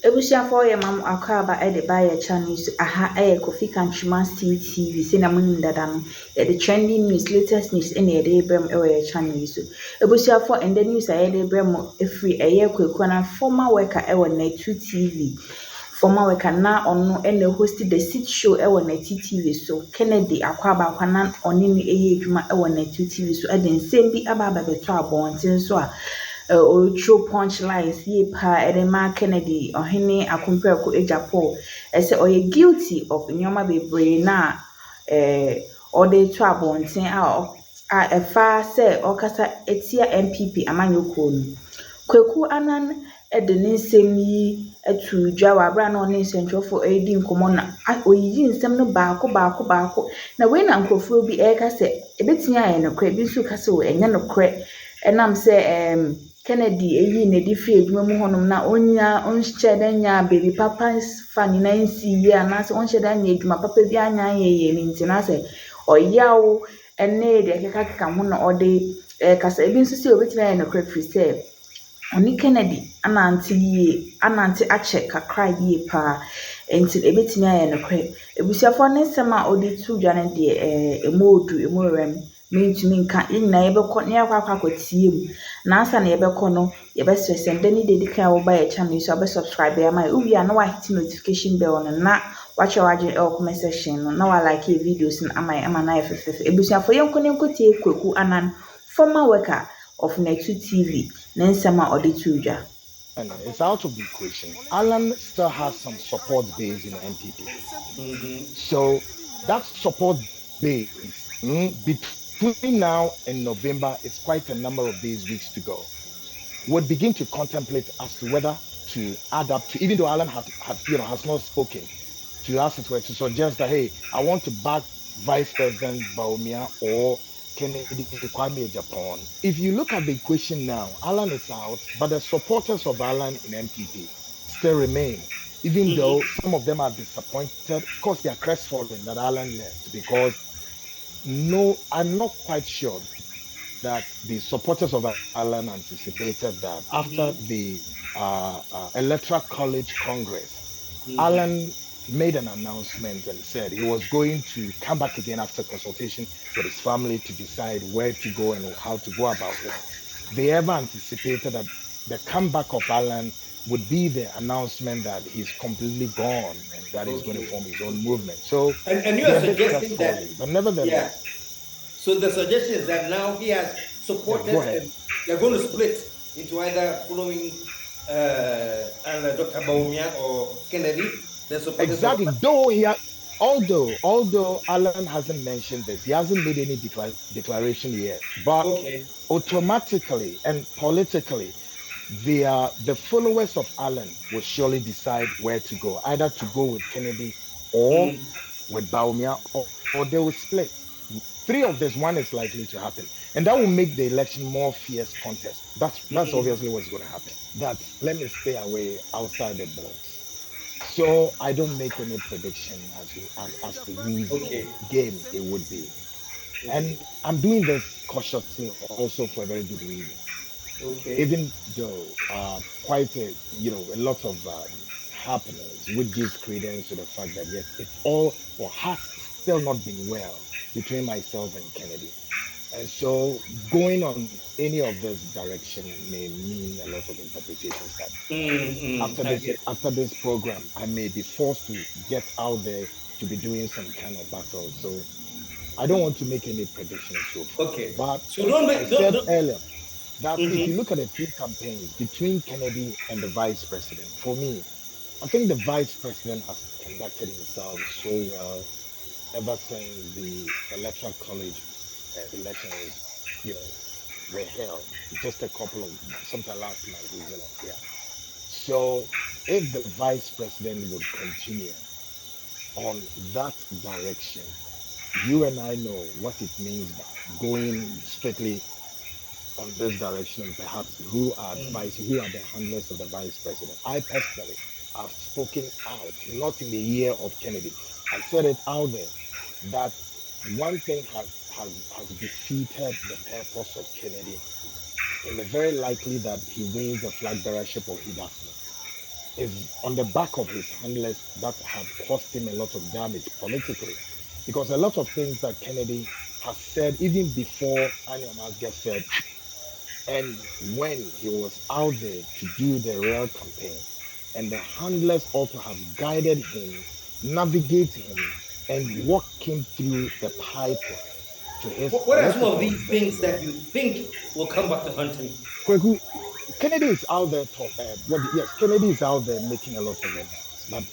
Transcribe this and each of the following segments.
Ebusuafo ye mam akwaba e de ba ye channel so aha e Kofi Kanchuma TV se na munim dada no e de trending news latest news ene e de brem e we channel so ebusuafo and the news e de brem efri eye Kwaku Anan former worker e we Netu TV former worker na ono ene host the sit show e we Netu TV so Kennedy akwaba akwanan oni ni eye adwuma e we Netu TV so e de nsem bi aba beto abonten so a Ocho punchlines ye pa Edema Kennedy Ohene Akumpeku Agyapong say oye guilty of nyoma bebree na ode to abonten a efa say okasa etia MPP amanyoko no Kwaku Anan de ne nsɛm yi atu dwa wɔ abra na ɔne nsɛntwerɛfo edi nkɔmmɔ na oyiyi nsɛm no baako na wei na nkurɔfoɔ bi ɛreka sɛ ebetumi ayɛ nokorɛ bi nso ka sɛ ɛnyɛ nokorɛ ɛnam sɛ Kennedy eyi na edi fi adwuma mu hɔnom na ɔnhyɛ da nya baby papa fa ne nan si yie anaasɛ ɔnhyɛ da nya adwuma papa bi anya ayɛ yie ne nti na sɛ ɔyaw ɛne deɛ keka ho na ɔde kasa ebi nso sɛ obetumi ayɛ nokorɛ firi sɛ Oni Kennedy anante ache kakra yie pa enti ebetimi aye nokre ebusuafo ne nsem a odi tu dwa ne de emorem mentumi nka nyina yebekọ ne akwakotie mu na ansa na yebekọ no yebesesem de ne dedika wo ba ye channel so abe subscribe ya ma ubi na wa hit notification bell no na watch waje comment section no na wa like videos na ama na efefe ebusuafo yenko tie Kwaku Anan former worker of Netu TV Nensema Odituja. And it's out of the equation. Alan still has some support base in MPP. So that support base between now and November is quite a number of days, weeks to go. We'll begin to contemplate as to whether to add up to, even though Alan has not spoken, to ask it to suggest that, hey, I want to back Vice President Bawumia or Ken Agyapong. If you look at the equation now, Alan is out, but the supporters of Alan in MPP still remain, even though some of them are disappointed. Of course, they are crestfallen that Alan left, because I'm not quite sure that the supporters of Alan anticipated that after the Electoral College Congress, Alan made an announcement and said he was going to come back again after consultation with his family to decide where to go and how to go about it. They ever anticipated that the comeback of Alan would be the announcement that he's completely gone and that he's going to form his own movement. So and you are suggesting that, but nevertheless, yeah. So the suggestion is that now he has supported and they're going to split into either following Dr. Bawumia or Kennedy. Exactly. Although Alan hasn't mentioned this, he hasn't made any declaration yet. But automatically and politically, the followers of Alan will surely decide where to go, either to go with Kennedy or with Bawumia, or they will split. Three of this, one is likely to happen, and that will make the election more fierce contest. That's obviously what's going to happen. Let me stay away outside the box. So I don't make any prediction as to whose game it would be. And I'm doing this cautiously also for a very good reason. Even though quite a lot of happenings which gives credence to the fact that yes, it's all or has still not been well between myself and Kennedy. And so going on any of this direction may mean a lot of interpretations that after this program, I may be forced to get out there to be doing some kind of battle. So I don't want to make any predictions so far. But so I said earlier that if you look at the three campaigns between Kennedy and the vice president, for me, I think the vice president has conducted himself so well ever since the electoral college elections, were held. Just a couple of sometime last month, So if the vice president would continue on that direction, you and I know what it means by going strictly on this direction, and perhaps who are the handlers of the vice president. I personally have spoken out, not in the year of Kennedy. I said it out there that one thing has defeated the purpose of Kennedy, and it's very likely that he wins the flag bearership or he does not. is on the back of his handlers that have cost him a lot of damage politically. Because a lot of things that Kennedy has said, even before Anyama gets said, and when he was out there to do the real campaign, and the handlers also have guided him, navigate him, and walk him through the pipe to his What are some of these things that you think will come back to haunt him? Kwaku, Kennedy is out there yes, Kennedy is out there making a lot of it. But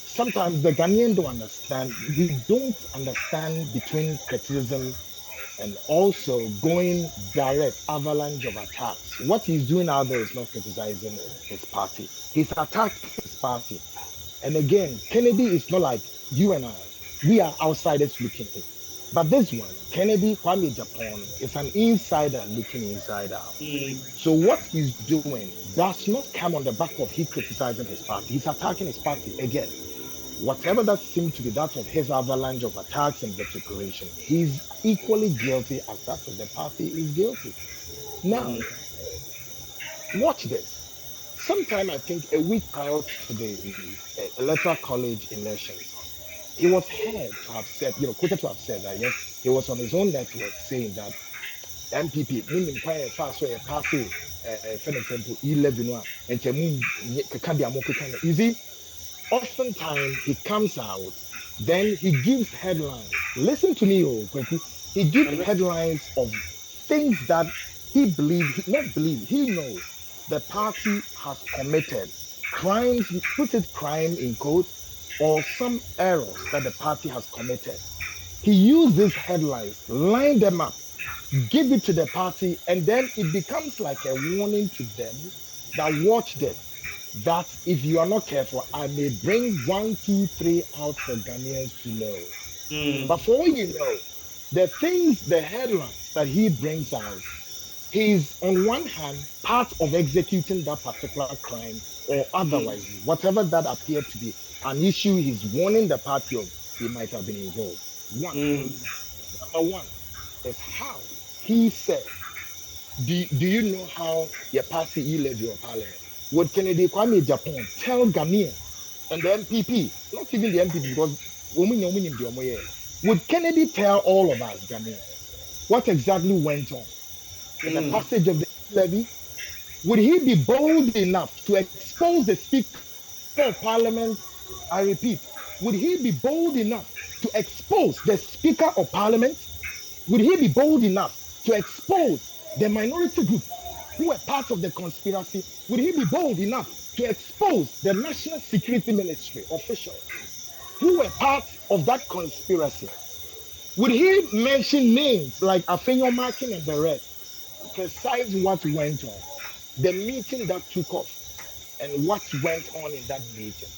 sometimes the Ghanaian don't understand. We don't understand between criticism and also going direct avalanche of attacks. What he's doing out there is not criticizing his party. He's attacking his party. And again, Kennedy is not like you and I. We are outsiders looking in. But this one, Kennedy, Kwame Agyapong, is an insider looking inside out. So what he's doing does not come on the back of he criticizing his party. He's attacking his party again. Whatever that seems to be that of his avalanche of attacks and vituperation, he's equally guilty as that of the party is guilty. Now, watch this. Sometime, I think a week prior to the electoral college elections, he was heard to have said, quoted to have said that, yes, he was on his own network saying that MPP, meaning quite fast, so a party, for example, 11, and you see, oftentimes he comes out, then he gives headlines. Listen to me, he gives headlines of things that he knows the party has committed crimes, put it crime in quotes, or some errors that the party has committed. He used these headlines, line them up, give it to the party, and then it becomes like a warning to them that watch this. That if you are not careful, I may bring 1, 2, 3 out for Ghanaians to know. But for all you know, the headlines that he brings out, he's on one hand part of executing that particular crime or otherwise, whatever that appeared to be an issue he's warning the party of, he might have been involved. Number one is how he said, do you know how your party levy your parliament? Would Kennedy Kwame Agyapong tell Ghanaians and the MPP, not even the MPP, because would Kennedy tell all of us Ghanaians what exactly went on in the passage of the levy? Would he be bold enough to expose the Speaker of Parliament? I repeat, would he be bold enough to expose the Speaker of Parliament? Would he be bold enough to expose the minority group who were part of the conspiracy? Would he be bold enough to expose the National Security Ministry officials who were part of that conspiracy? Would he mention names like Afenyo Markin and the rest, precise what went on, the meeting that took off, and what went on in that meeting?